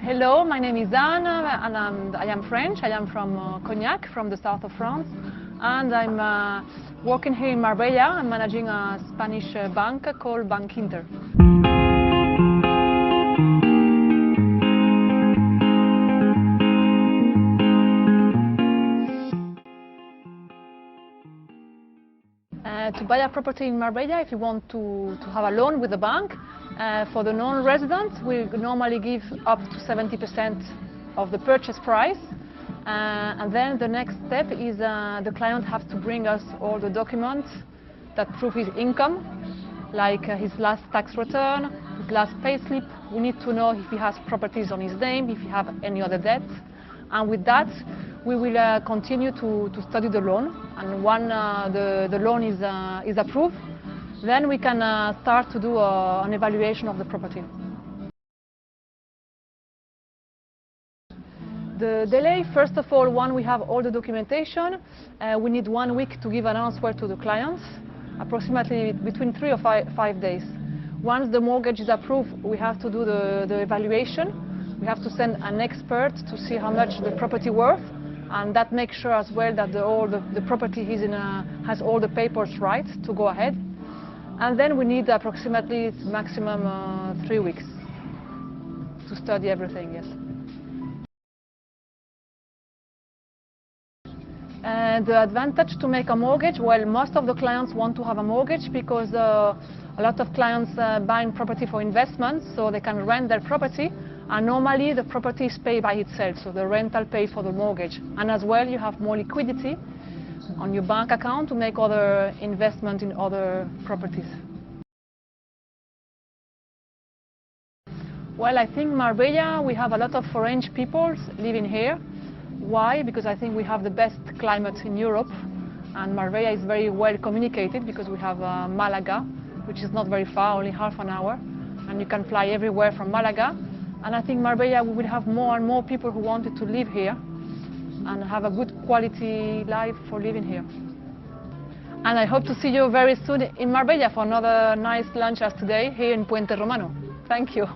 Hello, my name is Anne and I am French. I am from Cognac, from the south of France. And I'm working here in Marbella. I'm managing a Spanish bank called Bancaire. To buy a property in Marbella, if you want to have a loan with the bank, for the non-residents, we normally give up to 70% of the purchase price. And then the next step is the client has to bring us all the documents that prove his income, like his last tax return, his last payslip. We need to know if he has properties on his name, if he has any other debts. And with that, we will continue to study the loan. And when the loan is approved, then we can start to do an evaluation of the property. The delay, first of all, when we have all the documentation, we need 1 week to give an answer to the clients, approximately between 3 or 5 days. Once the mortgage is approved, we have to do the evaluation. We have to send an expert to see how much the property worth, and that makes sure as well that the property is has all the papers right to go ahead. And then we need approximately maximum 3 weeks to study everything, yes. The advantage to make a mortgage, well, most of the clients want to have a mortgage because a lot of clients buying property for investments, so they can rent their property, and normally the property is paid by itself, so the rental pays for the mortgage. And as well, you have more liquidity on your bank account to make other investment in other properties. Well, I think Marbella, we have a lot of foreign people living here. Why? Because I think we have the best climate in Europe, and Marbella is very well communicated because we have Malaga, which is not very far, only half an hour, and you can fly everywhere from Malaga. And I think Marbella, we will have more and more people who wanted to live here and have a good quality life for living here. And I hope to see you very soon in Marbella for another nice lunch as today here in Puente Romano. Thank you.